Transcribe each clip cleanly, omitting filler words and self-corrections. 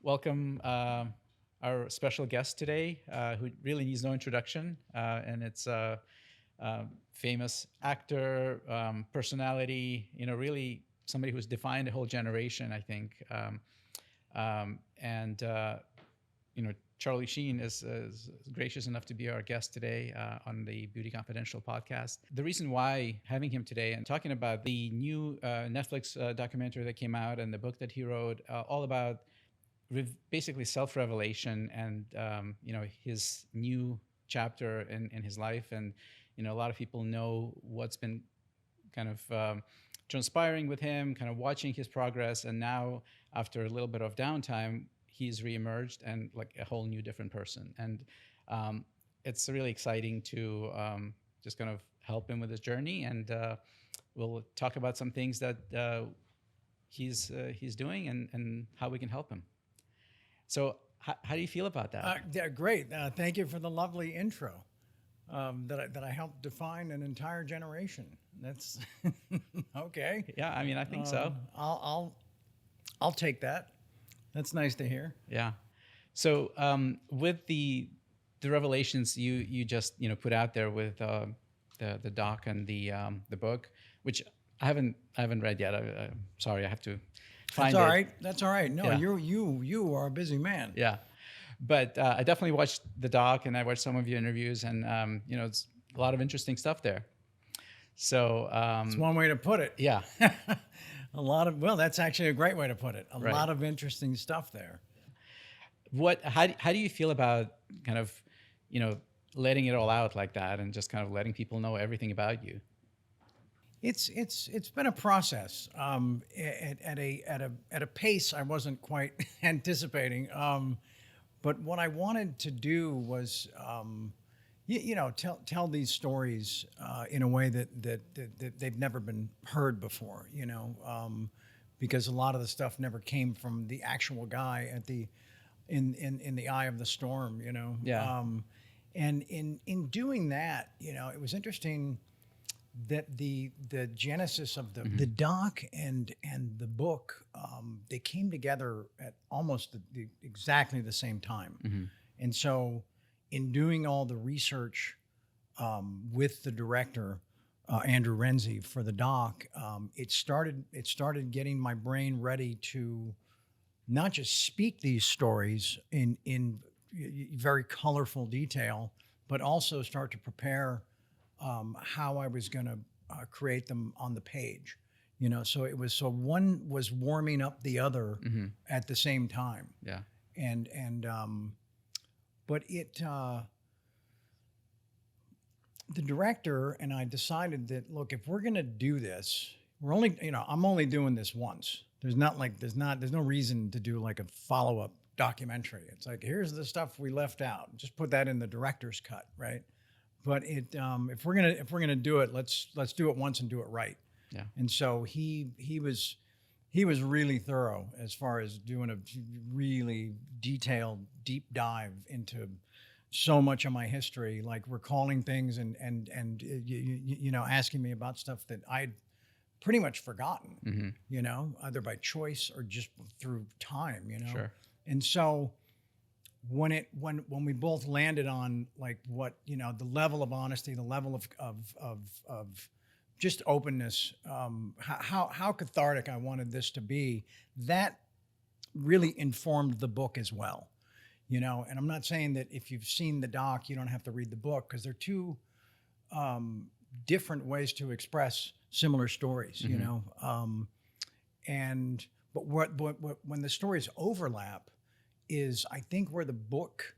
welcome our special guest today, who really needs no introduction, and it's famous actor, personality. Really somebody who's defined a whole generation, I think. And Charlie Sheen is gracious enough to be our guest today on the Beauty Confidential podcast. The reason why having him today and talking about the new Netflix documentary that came out and the book that he wrote, all about basically self-revelation and his new chapter in his life. And a lot of people know what's been kind of transpiring with him, kind of watching his progress, and now after a little bit of downtime, he's reemerged and like a whole new different person. And it's really exciting to just kind of help him with his journey. And we'll talk about some things that he's doing and how we can help him. So how do you feel about that? Yeah, great. Thank you for the lovely intro. That I helped define an entire generation. That's okay. Yeah, I mean, I think so. I'll take that. That's nice to hear. Yeah. So with the revelations you just put out there with the doc and the book, which I haven't read yet. I'm sorry, I have to find That's all it. right. That's all right. No, Yeah. you are a busy man. Yeah. But I definitely watched the doc and I watched some of your interviews, and it's a lot of interesting stuff there. So It's one way to put it. yeah. Well, that's actually a great way to put it. A Right. lot of interesting stuff there. How do you feel about kind of letting it all out like that and just kind of letting people know everything about you? It's been a process at a pace I wasn't quite anticipating. But what I wanted to do was, tell these stories in a way that they've never been heard before. Because a lot of the stuff never came from the actual guy at in the eye of the storm. Yeah. And in doing that, it was interesting that the genesis of the doc and the book, they came together at almost exactly the same time. And so in doing all the research with the director, Andrew Renzi, for the doc, it started getting my brain ready to not just speak these stories in very colorful detail, but also start to prepare how I was going to create them on the page. So one was warming up the other at the same time. Yeah. But the director and I decided that, look, if we're going to do this, I'm only doing this once. There's no reason to do like a follow-up documentary. It's like, here's the stuff we left out. Just put that in the director's cut, right? But if we're gonna do it, let's do it once and do it right. Yeah. And so he was really thorough as far as doing a really detailed deep dive into so much of my history, like recalling things and asking me about stuff that I'd pretty much forgotten. Either by choice or just through time. Sure. And so when we both landed on like what the level of honesty, the level of just openness, how cathartic I wanted this to be, that really informed the book as well. And I'm not saying that if you've seen the doc you don't have to read the book, because they're two different ways to express similar stories. But when the stories overlap is, I think, where the book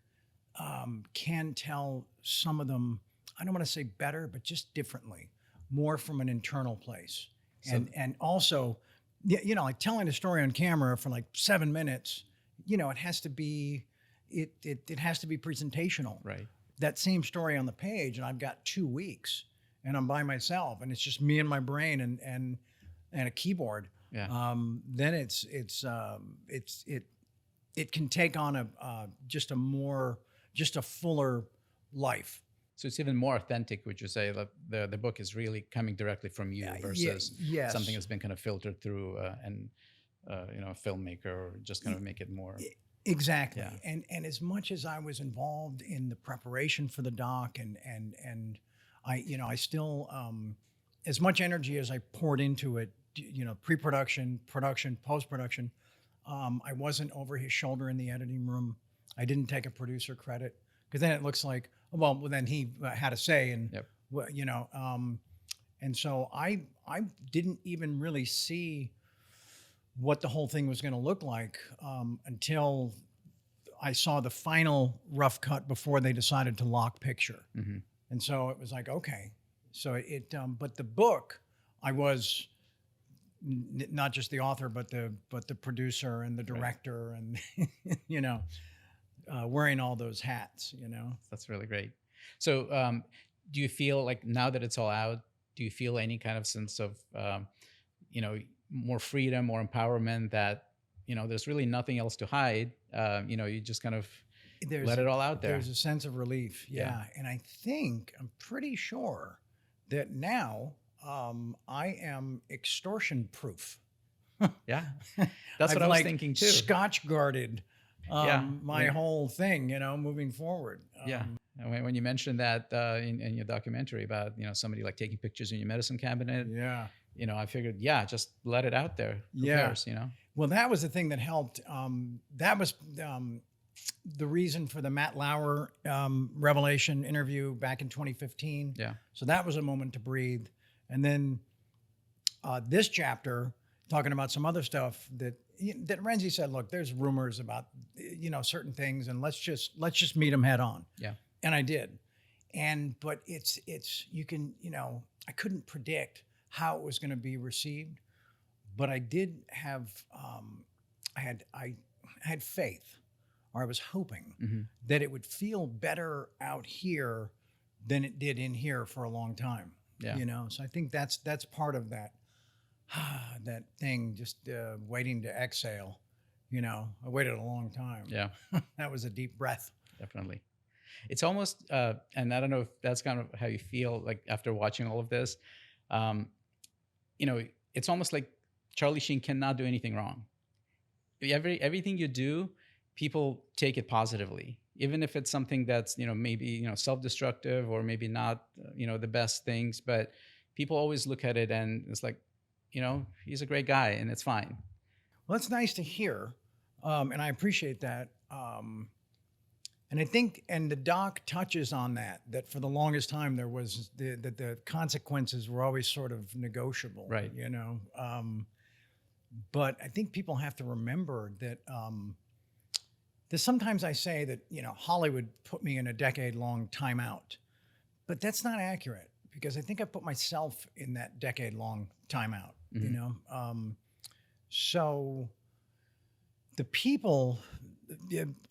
can tell some of them, I don't want to say better, but just differently, more from an internal place. And also, like telling a story on camera for like 7 minutes, it has to be, it has to be presentational. Right. That same story on the page, and I've got 2 weeks and I'm by myself and it's just me and my brain and a keyboard. Yeah. Then it can take on just a fuller life. So it's even more authentic, would you say, that the book is really coming directly from you versus yes. something that's been kind of filtered through a filmmaker, or just kind of make it more? Exactly. Yeah. And as much as I was involved in the preparation for the doc and I, I still, as much energy as I poured into it, pre-production, production, post-production, I wasn't over his shoulder in the editing room. I didn't take a producer credit because then it looks like, well, then he had a say and, Yep. and so I didn't even really see what the whole thing was going to look like until I saw the final rough cut before they decided to lock picture. Hmm. And so it was like, okay. So but the book, I was not just the author, but the producer and the director, and wearing all those hats. That's really great. So, do you feel like now that it's all out, do you feel any kind of sense of, you know, more freedom, more empowerment that, there's really nothing else to hide? You just kind of let it all out there. There's a sense of relief, yeah. And I'm pretty sure that now I am extortion-proof. Yeah, that's what I was thinking too. Scotch guarded my Yeah. whole thing, moving forward. Yeah. And when you mentioned that in your documentary about, somebody like taking pictures in your medicine cabinet, Yeah. I figured, just let it out there. Who Yeah. cares, Well, that was the thing that helped. That was the reason for the Matt Lauer revelation interview back in 2015. Yeah. So that was a moment to breathe. And then this chapter, talking about some other stuff that Renzi said, look, there's rumors about, certain things, and let's just meet them head on. Yeah. And I did. But it's, you can, I couldn't predict how it was going to be received, but I did have, I had faith, or I was hoping that it would feel better out here than it did in here for a long time. Yeah. So I think that's part of that, that thing, just waiting to exhale. I waited a long time. Yeah. That was a deep breath. Definitely. It's almost, and I don't know if that's kind of how you feel like after watching all of this, it's almost like Charlie Sheen cannot do anything wrong. Everything you do, people take it positively, even if it's something that's, maybe, self-destructive or maybe not, the best things, but people always look at it and it's like, he's a great guy and it's fine. Well, it's nice to hear. And I appreciate that. And I think, and the doc touches on that for the longest time, there was the consequences were always sort of negotiable, right? But I think people have to remember that sometimes I say that, Hollywood put me in a decade-long timeout, but that's not accurate because I think I put myself in that decade-long timeout, So the people,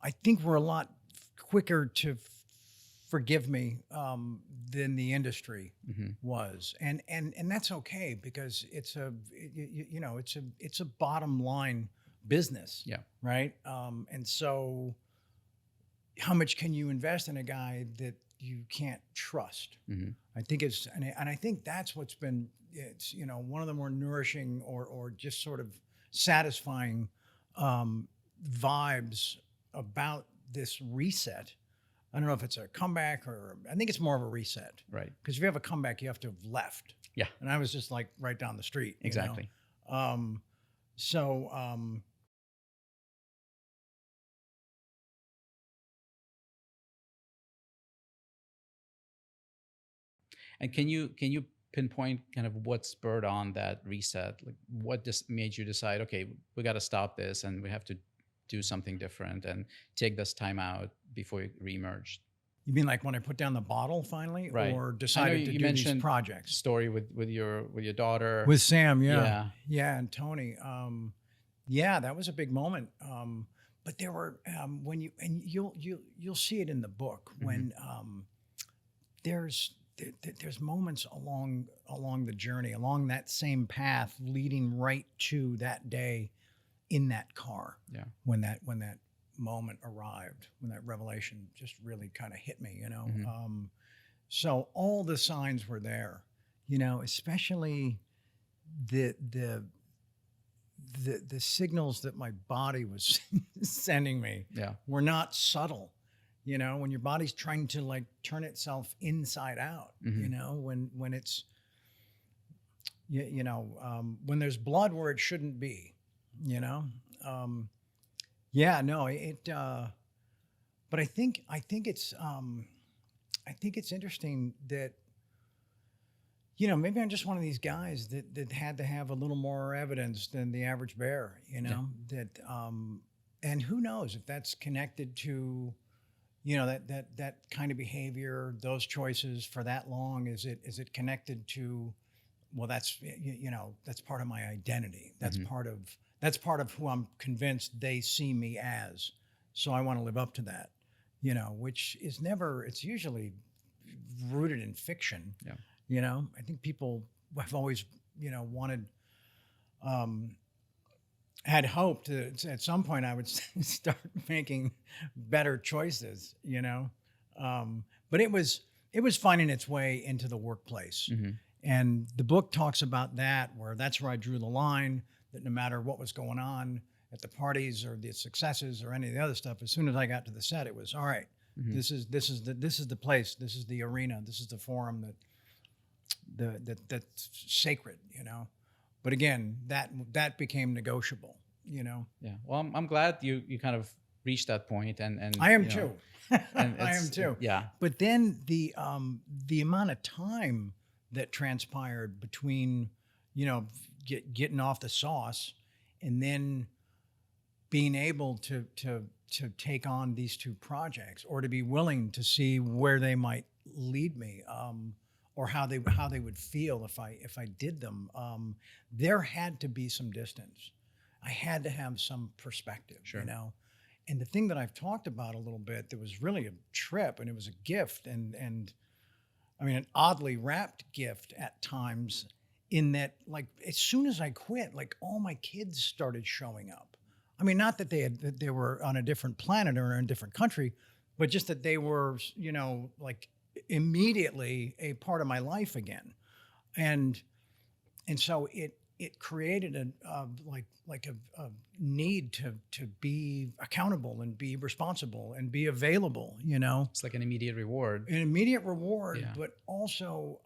I think, were a lot quicker to forgive me than the industry was, and that's okay because it's a bottom line business, right? And so, how much can you invest in a guy that you can't trust? I think and I think that's what's been one of the more nourishing or just sort of satisfying vibes about this reset. I don't know if it's a comeback or I think it's more of a reset. Right. Because if you have a comeback, you have to have left. Yeah. And I was just like right down the street. Exactly. And can you pinpoint kind of what spurred on that reset? Like what just made you decide, okay, we got to stop this and we have to do something different and take this time out before you reemerged? You mean like when I put down the bottle finally, right? Or decided to do these projects? Story with your daughter, with Sam, yeah, and Tony. That was a big moment. But there were when you'll see it in the book when there's moments along the journey, along that same path, leading right to that day in that car. Yeah, when that moment arrived, when that revelation just really kind of hit me, so all the signs were there, especially the the signals that my body was sending me Yeah. were not subtle. You know, when your body's trying to like turn itself inside out, you know, when it's, when there's blood where it shouldn't be, you know? Yeah, no, but I think it's interesting that, maybe I'm just one of these guys that had to have a little more evidence than the average bear, that, and who knows if that's connected to, that kind of behavior, those choices for that long. Is it connected to, well, that's, that's part of my identity. That's part of who I'm convinced they see me as. So I want to live up to that, which is never, it's usually rooted in fiction. Yeah. I think people have always, wanted, had hoped that at some point I would start making better choices, but it was finding its way into the workplace. And the book talks about that, where that's where I drew the line, that no matter what was going on at the parties or the successes or any of the other stuff, as soon as I got to the set, it was all right. This is the place, this is the arena, this is the forum that's sacred, But again, that became negotiable, Yeah. Well, I'm glad you kind of reached that point, and I am too. And I am too. Yeah. But then the amount of time that transpired between, getting off the sauce and then being able to take on these two projects, or to be willing to see where they might lead me, or how they would feel if I did them. There had to be some distance. I had to have some perspective, Sure. And the thing that I've talked about a little bit, that was really a trip, and it was a gift, and I mean, an oddly wrapped gift at times, in that, like, as soon as I quit, like, all my kids started showing up. I mean, not that they were on a different planet or in a different country, but just that they were, like, immediately a part of my life again. And so it created a need to be accountable and be responsible and be available, It's like an immediate reward. An immediate reward, Yeah. but also,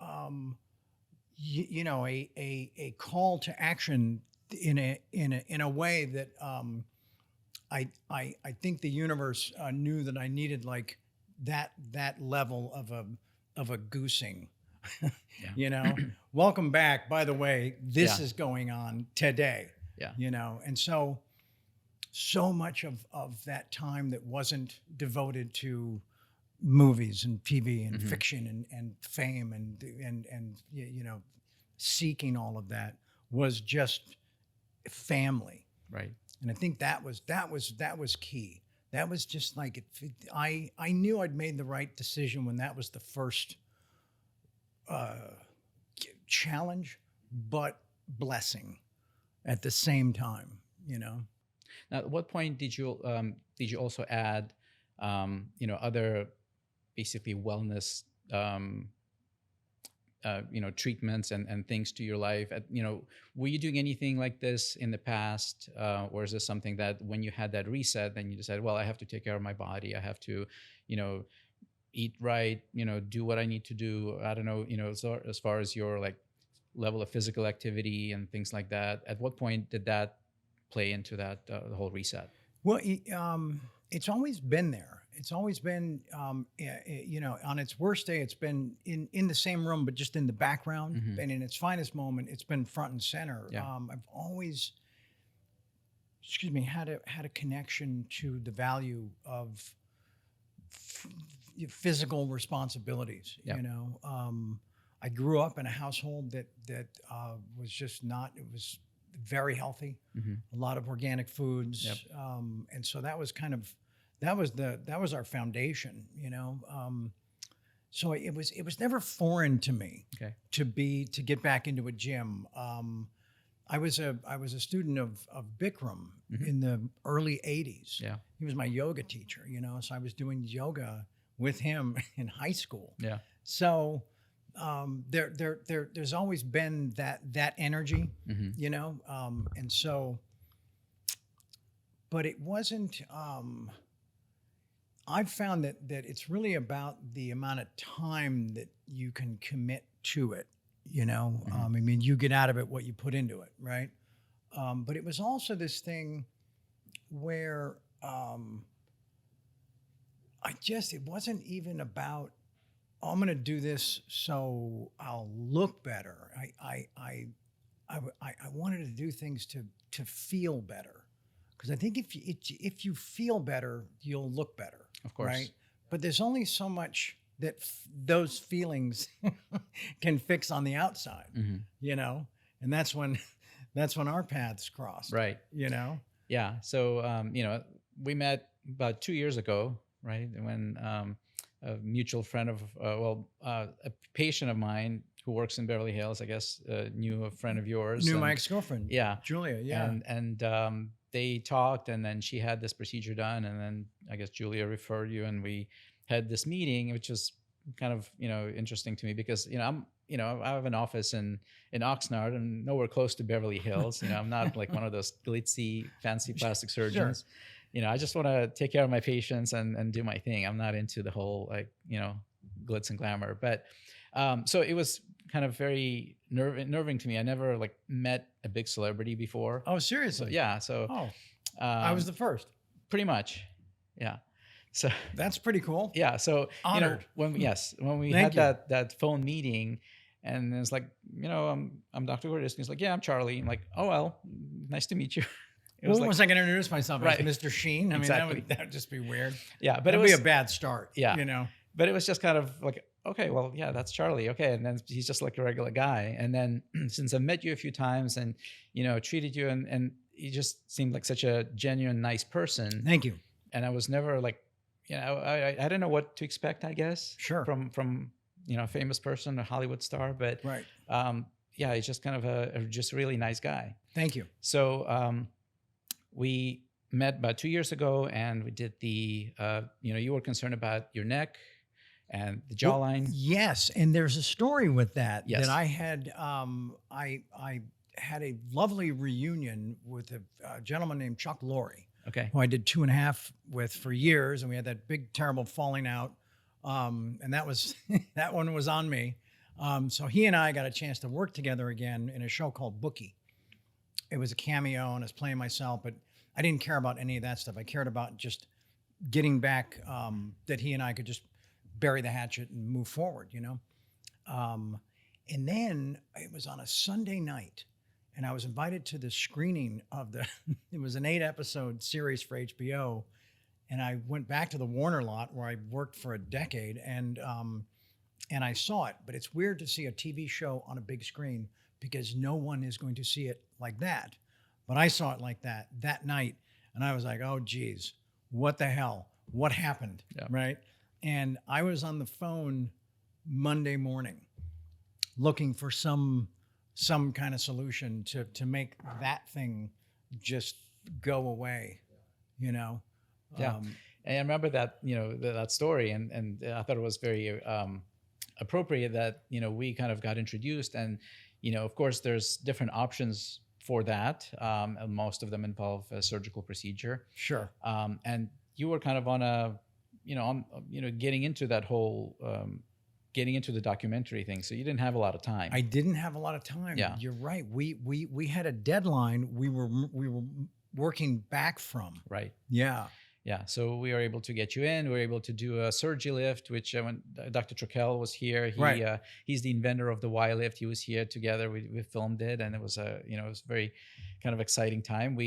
a call to action in a way that, I think the universe knew that I needed, like, that level of a goosing. Yeah. Welcome back, by the way, this Yeah. is going on today. Yeah. And so much of that time that wasn't devoted to movies and TV and fiction and fame and seeking all of that was just family. Right. And I think that was key. That was just like, I knew I'd made the right decision when that was the first challenge, but blessing at the same time, Now, at what point did you also add, other basically wellness, treatments and things to your life? Were you doing anything like this in the past, or is this something that when you had that reset, then you decided, well, I have to take care of my body, I have to, eat right, do what I need to do? I don't know, so as far as your like level of physical activity and things like that, at what point did that play into that the whole reset? Well, it's always been there. It's always been, on its worst day, it's been in the same room, but just in the background. And in its finest moment, it's been front and center. Yeah. I've always, had a connection to the value of physical responsibilities. Yeah. I grew up in a household that was just not. It was very healthy, a lot of organic foods, Yep. And so that was kind of that was our foundation, So it was never foreign to me Okay. to get back into a gym. I was a student of Bikram in the early '80s. Yeah. He was my yoga teacher, so I was doing yoga with him in high school. Yeah. So there's always been that energy, and so but it wasn't. I've found that it's really about the amount of time that you can commit to it. You know, I mean, you get out of it what you put into it, right? But it was also this thing where it wasn't even about, oh, I'm going to do this so I'll look better. I wanted to do things to feel better, because I think if you feel better, you'll look better. Of course. Right? But there's only so much that those feelings can fix on the outside, you know, and that's when our paths crossed. Right. You know. Yeah. So you know, we met about 2 years ago, right? When a mutual friend of a patient of mine who works in Beverly Hills, I guess, knew a friend of yours. Knew my ex-girlfriend. Yeah. Julia. Yeah. And they talked, and then she had this procedure done, and then I guess Julia referred you, and we had this meeting, which was kind of, you know, interesting to me because, you know, I have an office in Oxnard and nowhere close to Beverly Hills. You know, I'm not like one of those glitzy, fancy plastic surgeons. Sure. You know, I just want to take care of my patients and do my thing. I'm not into the whole, like, you know, glitz and glamour. But so it was kind of very nerving to me. I never like met a big celebrity before. Oh, seriously? So, yeah. So I was the first. Pretty much. Yeah. So that's pretty cool. Yeah. So honored. You know, when we had that phone meeting, and it's like, you know, I'm Dr. Gorodisky. He's like, yeah, I'm Charlie. I'm like, oh well, nice to meet you. Was I going to introduce myself as right. Mr. Sheen? I mean, exactly. that would just be weird. Yeah, but that'd be a bad start. Yeah, you know. But it was just kind of like, okay, well, yeah, that's Charlie. Okay, and then he's just like a regular guy. And then since I met you a few times and, you know, treated you, and you just seemed like such a genuine, nice person. Thank you. And I was never like, you know, I didn't know what to expect, I guess. Sure. From you know, a famous person, a Hollywood star, but right. Yeah, he's just kind of a just really nice guy. Thank you. So we met about 2 years ago, and we did the you know, you were concerned about your neck and the jawline. Well, yes, and there's a story with that. Yes. That I had. I had a lovely reunion with a gentleman named Chuck Lorre. Okay. Who I did 2.5 with for years, and we had that big, terrible falling out, and that was that one was on me. So he and I got a chance to work together again in a show called Bookie. It was a cameo, and I was playing myself, but I didn't care about any of that stuff. I cared about just getting back, that he and I could just bury the hatchet and move forward, you know. And then it was on a Sunday night, and I was invited to the screening of it was an 8-episode series for HBO. And I went back to the Warner lot where I worked for a decade, and I saw it. But it's weird to see a TV show on a big screen because no one is going to see it like that. But I saw it like that night, and I was like, oh, geez, what the hell? What happened? Yeah. Right? And I was on the phone Monday morning looking for some kind of solution to make that thing just go away, you know? Yeah. And I remember that, you know, that story, and I thought it was very appropriate that, you know, we kind of got introduced, and, you know, of course there's different options for that. And most of them involve a surgical procedure. Sure. And you were kind of on a, you know, getting into that whole, getting into the documentary thing. So you didn't have a lot of time. I didn't have a lot of time. Yeah. You're right. We had a deadline we were working back from. Right. Yeah. Yeah. So we were able to get you in. We were able to do a surgery lift, which when Dr. Trokel was here, he's the inventor of the Y lift. He was here together. We filmed it, and it was it was a very kind of exciting time.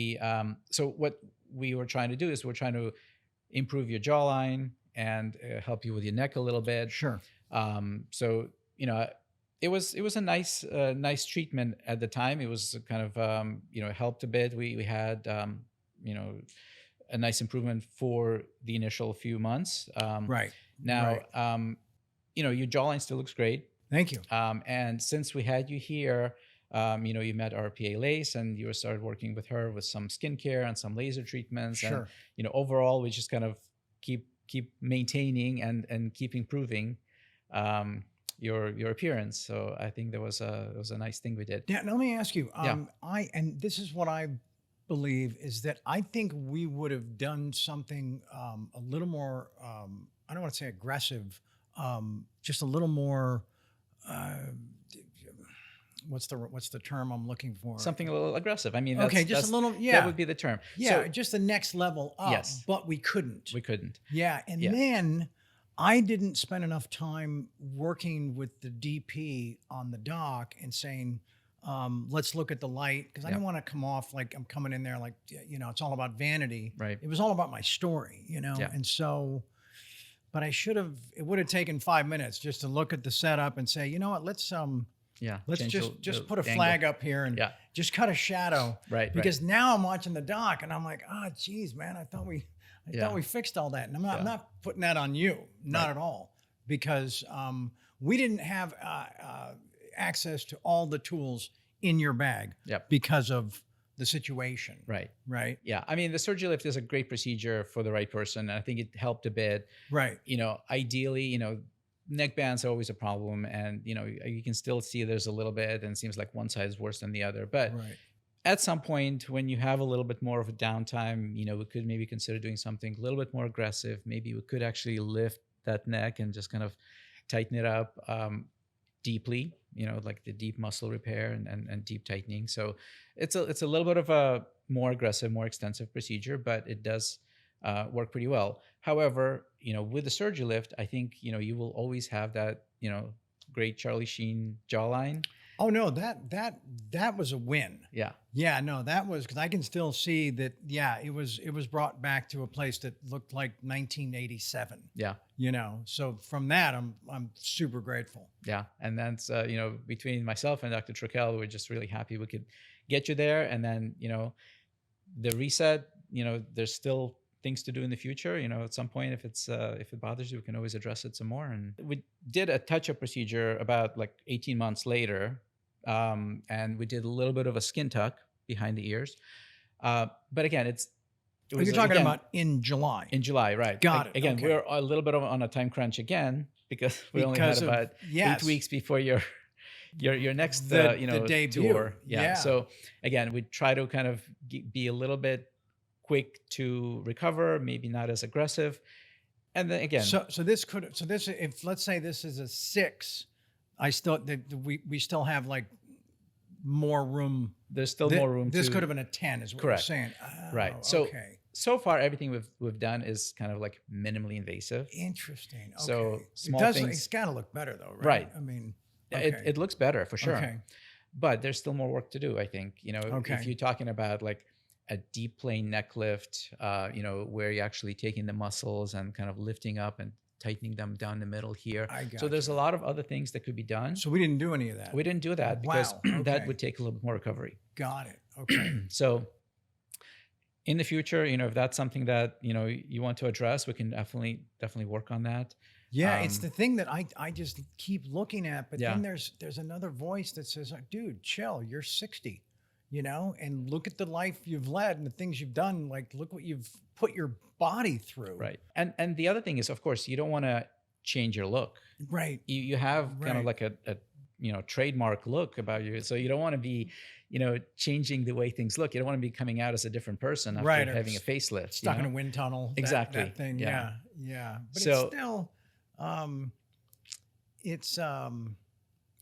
So what we were trying to do is we're trying to improve your jawline and help you with your neck a little bit. Sure. So, you know, it was a nice treatment at the time. It was kind of, you know, helped a bit. We had, you know, a nice improvement for the initial few months. Right. Now, you know, your jawline still looks great. Thank you. And since we had you here, you know, you met our PA Lace, and you started working with her with some skincare and some laser treatments. Sure. And, you know, overall, we just kind of keep maintaining and keep improving your appearance. So I think it was a nice thing we did. Yeah. Let me ask you. And this is what I believe is that I think we would have done something a little more, I don't want to say aggressive, just a little more, uh, what's the term I'm looking for? Something a little aggressive. I mean, Okay, just a little, that yeah. would be the term. Yeah, So just the next level up, yes, but we couldn't. we couldn't. Yeah, and Yeah. then I didn't spend enough time working with the DP on the dock and saying, let's look at the light, because I Yeah. didn't want to come off like I'm coming in there like, it's all about vanity. Right. It was all about my story, Yeah. and so, but it would have taken 5 minutes just to look at the setup and say, you know what, let's Change just put a the flag angle. up here and Yeah. just cut a shadow. Right. Because now I'm watching the doc and I'm like, oh, geez, man, I thought we fixed all that. And I'm not putting that on you, not Right. at all, because we didn't have access to all the tools in your bag Yep. because of the situation. Right. Right. Yeah. I mean, the SurgiLift is a great procedure for the right person. And I think it helped a bit. Right. Ideally, neck bands are always a problem. And, you can still see there's a little bit, and it seems like one side is worse than the other. But Right. at some point, when you have a little bit more of a downtime, we could maybe consider doing something a little bit more aggressive. Maybe we could actually lift that neck and just kind of tighten it up deeply, like the deep muscle repair and deep tightening. So it's a little bit of a more aggressive, more extensive procedure, but it does work pretty well. However, with the SurgiLift, I think, you will always have that, great Charlie Sheen jawline. Oh no, that was a win. Yeah. Yeah, no, that was, because I can still see that. Yeah, it was brought back to a place that looked like 1987. Yeah. So from that, I'm super grateful. Yeah. And that's, between myself and Dr. Trickel, we're just really happy we could get you there. And then, the reset, there's still things to do in the future. At some point, if it bothers you, we can always address it some more. And we did a touch-up procedure about like 18 months later. And we did a little bit of a skin tuck behind the ears. But again, You're talking about in July. In July, right. Got it. Again, Okay. we're a little bit on a time crunch again, because we only had about 8 weeks before your next the debut. tour. Yeah. So again, we try to kind of be a little bit quick to recover, maybe not as aggressive. And then again, So this if let's say this is a 6, we still have like more room. there's still more room. This could have been a 10, is what Correct. you're saying. Oh, Right. So okay. so far, everything we've done is kind of like minimally invasive. Interesting. Okay. So small things. It's got to look better though, right? Right. I mean, It looks better for sure. Okay. But there's still more work to do, I think. Okay. If you're talking about like a deep plane neck lift, where you're actually taking the muscles and kind of lifting up and tightening them down the middle here. So there's a lot of other things that could be done. So we didn't do any of that. We didn't do that because Wow. that Okay. would take a little bit more recovery. Got it. Okay. So in the future, if that's something that, you want to address, we can definitely work on that. Yeah, it's the thing that I just keep looking at, but Yeah. then there's another voice that says, dude, chill, you're 60, and look at the life you've led and the things you've done. Like, look what you've put your body through. Right. And the other thing is, of course, you don't want to change your look. Right. You have kind of Right. like a trademark look about you. So you don't want to be, changing the way things look. You don't want to be coming out as a different person after Right, or having a facelift. Stuck in a wind tunnel. Exactly. That thing. Yeah. Yeah. But So- it's still,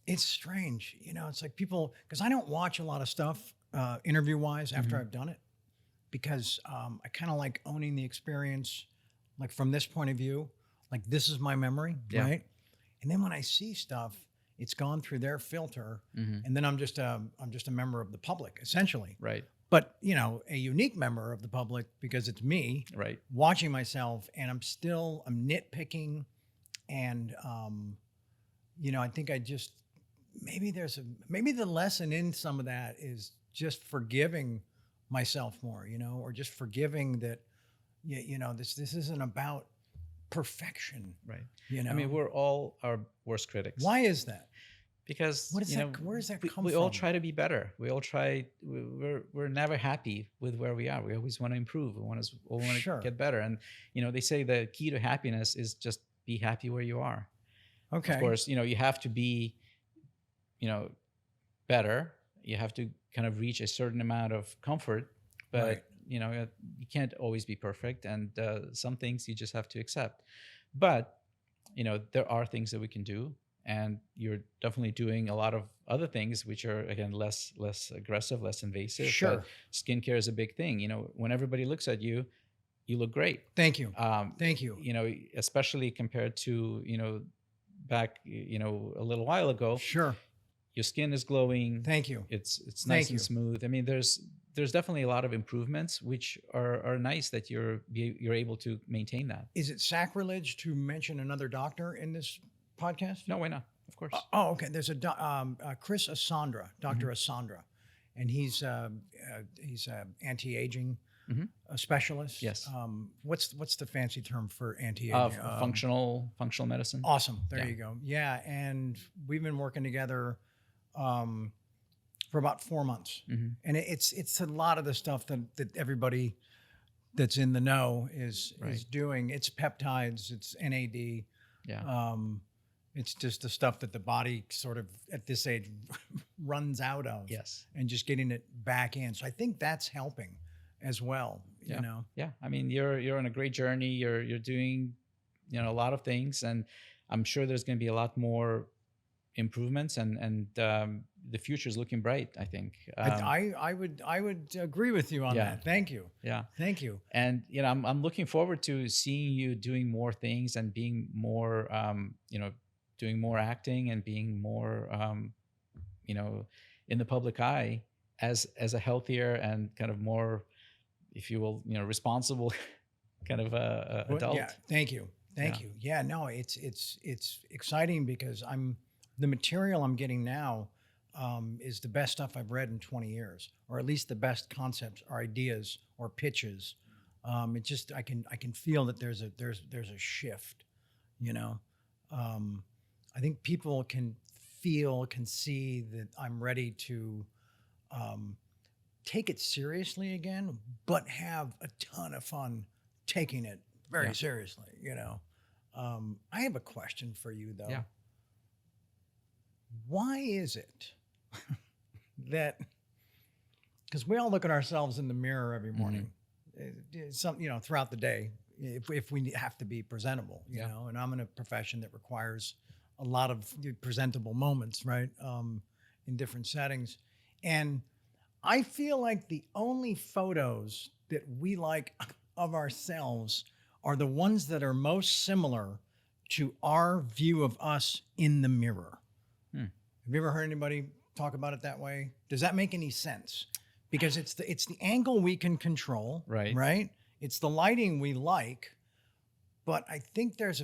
it's strange. It's like people, because I don't watch a lot of stuff interview wise after Mhm. I've done it, because I kind of like owning the experience, like from this point of view, like this is my memory, Yeah. right? And then when I see stuff, it's gone through their filter, Mhm. and then I'm just a member of the public, essentially. Right. But a unique member of the public, because it's me Right. watching myself, and I'm nitpicking, and I think maybe the lesson in some of that is just forgiving myself more, or just forgiving that this isn't about perfection. Right. I I mean, we're all our worst critics. why is that? Because What is that? Where does that come we from? all try to be better. We all try. We're never happy with where we are. We always want to improve. We want to Sure. get better. And they say the key to happiness is just be happy where you are. Okay. Of course, you have to be, better. You have to kind of reach a certain amount of comfort but Right. you can't always be perfect, and some things you just have to accept. But there are things that we can do, and you're definitely doing a lot of other things which are, again, less aggressive, less invasive. But Sure. skincare is a big thing. When everybody looks at you, you look great. Thank you. um, Thank you. Especially compared to back a little while ago. Sure. Your skin is glowing. Thank you. It's Thank nice and you. smooth. I mean, there's definitely a lot of improvements which are nice that you're able to maintain that. Is it sacrilege to mention another doctor in this podcast? No, why not? Of course. Oh, okay. There's Chris Asandra, Dr. Asandra, and he's anti-aging Mhm. specialist. Yes. What's the fancy term for anti-aging? Functional medicine. Awesome. There Yeah. you go. Yeah, and we've been working together for about 4 months, Mhm. and it's a lot of the stuff that everybody that's in the know is Right. doing. It's peptides. It's NAD. Yeah. It's just the stuff that the body sort of at this age runs out of. Yes. And just getting it back in. So I think that's helping as well. Yeah. You know. Yeah. I mean, you're on a great journey. You're doing, a lot of things, and I'm sure there's going to be a lot more improvements, and the future is looking bright, I think. I would agree with you on Yeah. that. Thank you. Yeah. Thank you. And I'm looking forward to seeing you doing more things and being more doing more acting and being more in the public eye as a healthier and kind of more, if you will, responsible kind of Well, adult. yeah. Thank you. Thank Yeah. you. Yeah. No, it's exciting because the material I'm getting now is the best stuff I've read in 20 years, or at least the best concepts or ideas or pitches. It just I can feel that there's a shift. I think people can see that I'm ready to take it seriously again, but have a ton of fun taking it very Yeah. seriously. I have a question for you though. Yeah. Why is it that, because we all look at ourselves in the mirror every morning, throughout the day, if we have to be presentable, and I'm in a profession that requires a lot of presentable moments, right? In different settings. And I feel like the only photos that we like of ourselves are the ones that are most similar to our view of us in the mirror. Have you ever heard anybody talk about it that way? Does that make any sense? Because it's the angle we can control, right? It's the lighting we like, but I think there's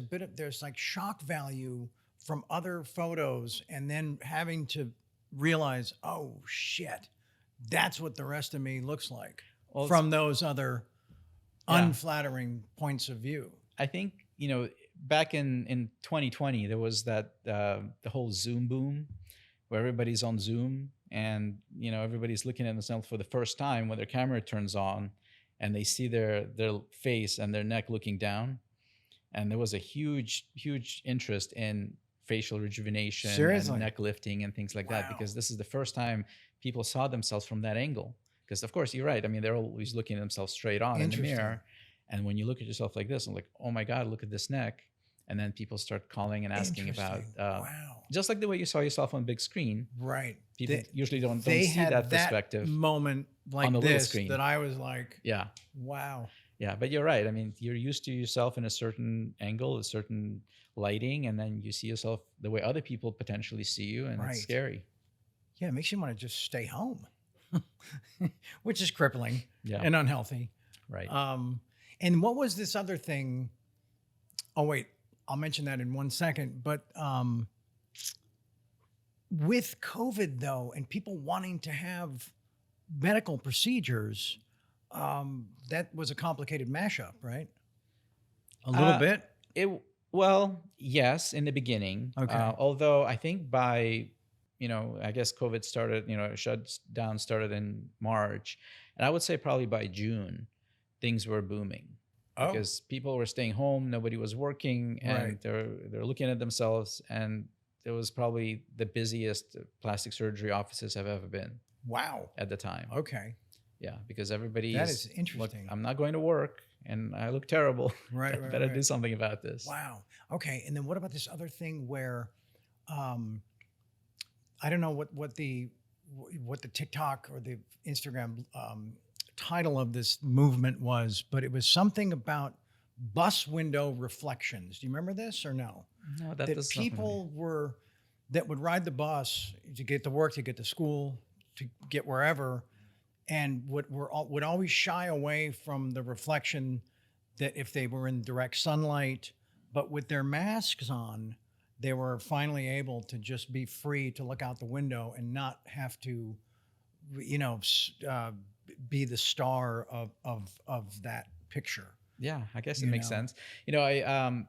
like shock value from other photos, and then having to realize, oh shit, that's what the rest of me looks like from those other unflattering points of view. I think, back in 2020, there was that the whole Zoom boom, where everybody's on Zoom and everybody's looking at themselves for the first time when their camera turns on, and they see their face and their neck looking down. And there was a huge interest in facial rejuvenation and neck lifting and things like that, because this is the first time people saw themselves from that angle. Because of course, you're right. I mean, they're always looking at themselves straight on in the mirror. And when you look at yourself like this, I'm like, oh my God, look at this neck. And then people start calling and asking about, just like the way you saw yourself on big screen. Right. People usually don't see that perspective moment like on the little this screen. that I was like, yeah, wow. Yeah, but you're right. I mean, you're used to yourself in a certain angle, a certain lighting, and then you see yourself the way other people potentially see you, and it's scary. Yeah, it makes you want to just stay home, which is crippling and unhealthy. Right. And what was this other thing? Oh, wait, I'll mention that in 1 second. But with COVID, though, and people wanting to have medical procedures, that was a complicated mashup, right? A little bit? Well, yes, in the beginning. Okay. Although I think by, I guess COVID started, shutdown started in March. And I would say probably by June, things were booming. Because people were staying home, nobody was working, and they're looking at themselves. And it was probably the busiest plastic surgery offices have ever been. Wow. At the time. Okay. Yeah, because everybody That is, is look, interesting. I'm not going to work and I look terrible. Right, right, Better right. do something about this. Wow. Okay. And then what about this other thing where, um, I don't know what the TikTok or the Instagram title of this movement was, but it was something about bus window reflections. Do you remember this or no? No, that That does not familiar. people were that would ride the bus to get to work, to get to school, to get wherever, and would always shy away from the reflection that if they were in direct sunlight, but with their masks on, they were finally able to just be free to look out the window and not have to, you know, be the star of that picture. Yeah, I guess it You makes know, sense. I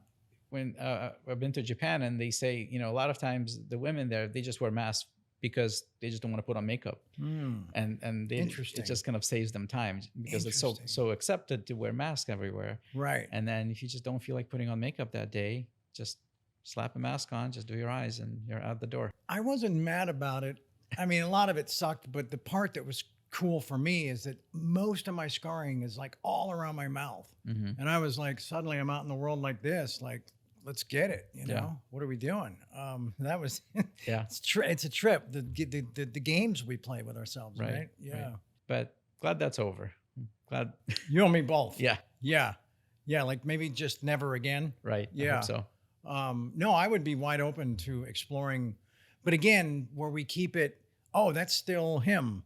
when I've been to Japan, and they say, a lot of times the women there, they just wear masks because they just don't want to put on makeup, and it Interesting. just kind of saves them time because it's Interesting. so accepted to wear masks everywhere. Right. And then if you just don't feel like putting on makeup that day, just slap a mask on, just do your eyes, and you're out the door. I wasn't mad about it. I mean, a lot of it sucked, but the part that was cool for me is that most of my scarring is like all around my mouth. And I was like, suddenly I'm out in the world like this, like, let's get it. You know, Yeah. what are we doing? That was, Yeah. it's a trip. The games we play with ourselves, right? Yeah. Right. But glad that's over. Glad. You and me both. Yeah. Yeah. Yeah. Like maybe just never again. Right. I Yeah. hope so. No, I would be wide open to exploring, but again, where we keep it, oh, that's still him,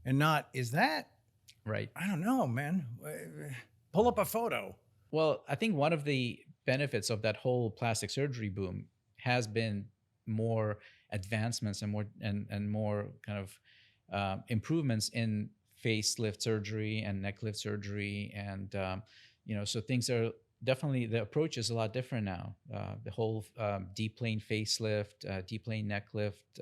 and not, is that? Right. I don't know, man. Pull up a photo. Well, I think one of the benefits of that whole plastic surgery boom has been more advancements and more kind of improvements in facelift surgery and neck lift surgery, and so things are definitely, the approach is a lot different now. The whole deep plane facelift, deep plane neck lift.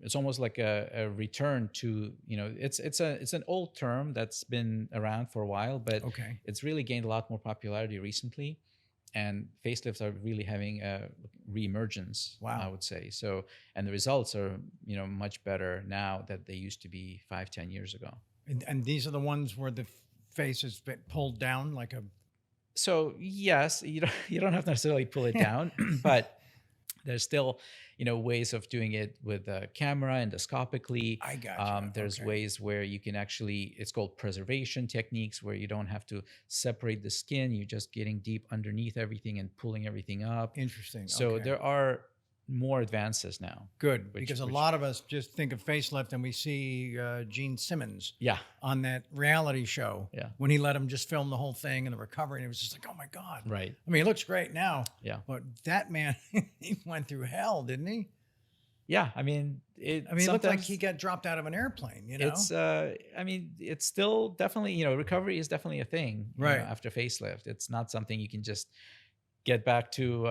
It's almost like a return to, it's an old term that's been around for a while, but Okay. it's really gained a lot more popularity recently, and facelifts are really having a reemergence. Wow. I would say so, and the results are much better now that they used to be 5-10 years ago. And these are the ones where the face is pulled down like a. So yes, you don't have to necessarily pull it down, but there's still ways of doing it with a camera endoscopically. I got you. There's Okay. ways where you can actually, it's called preservation techniques, where you don't have to separate the skin. You're just getting deep underneath everything and pulling everything up. Interesting. So Okay. there are more advances now. Good, which- because a which- lot of us just think of facelift and we see Gene Simmons Yeah. on that reality show. Yeah. When he let him just film the whole thing and the recovery, and it was just like, oh my God. Right. I mean, he looks great now. Yeah. But that man, he went through hell, didn't he? Yeah. I mean, It looked like sometimes he got dropped out of an airplane, you know? it's it's still definitely, recovery is definitely a thing, Right. after facelift. It's not something you can just get back to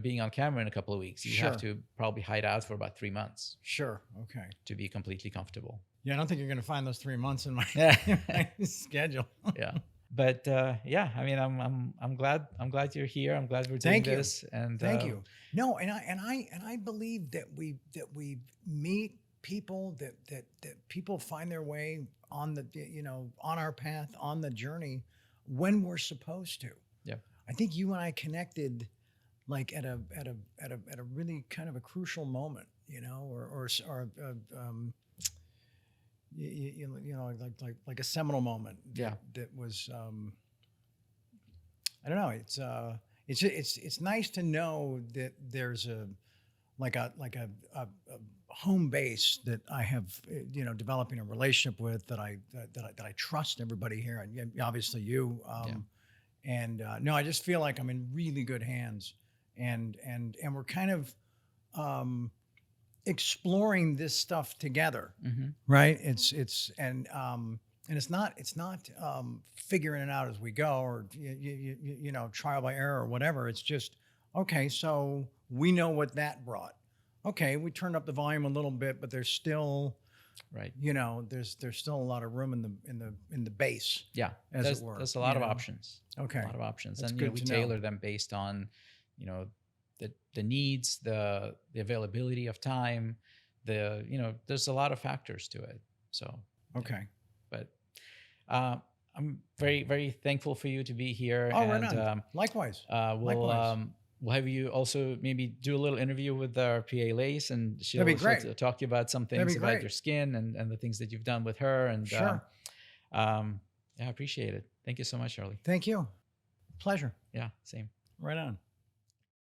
being on camera in a couple of weeks. You have Sure. to probably hide out for about 3 months Sure. Okay. to be completely comfortable. Yeah, I don't think you're going to find those 3 months in my, Yeah. my schedule. Yeah. But yeah, I mean, I'm glad you're here. I'm glad we're doing Thank you. this. And Thank you. No, and I believe that we meet people, that people find their way on the, on our path, on the journey when we're supposed to. Yeah. I think you and I connected like at a really kind of a crucial moment, like a seminal moment. Yeah. That was I don't know. It's nice to know that there's a home base that I have, developing a relationship with, that I trust everybody here, and obviously you. And no, I just feel like I'm in really good hands, and we're kind of exploring this stuff together, right? It's not figuring it out as we go, or trial by error or whatever. It's just, okay, so we know what that brought. Okay, we turned up the volume a little bit, but there's still, Right. there's still a lot of room in the base. Yeah. As there's, it were, there's a lot of options. Okay. A lot of options. That's And good we to know. tailor them based on, the needs, the availability of time, there's a lot of factors to it. So Okay. I'm very, very thankful for you to be here. Oh, right And on. Likewise. we'll Likewise. we'll have you also maybe do a little interview with our PA Lace, and That'd be she'll great. talk to you about some That'd things be about great. your skin and the things that you've done with her. And Sure. yeah, I appreciate it. Thank you so much, Charlie. Thank you. Pleasure. Yeah, same. Right on.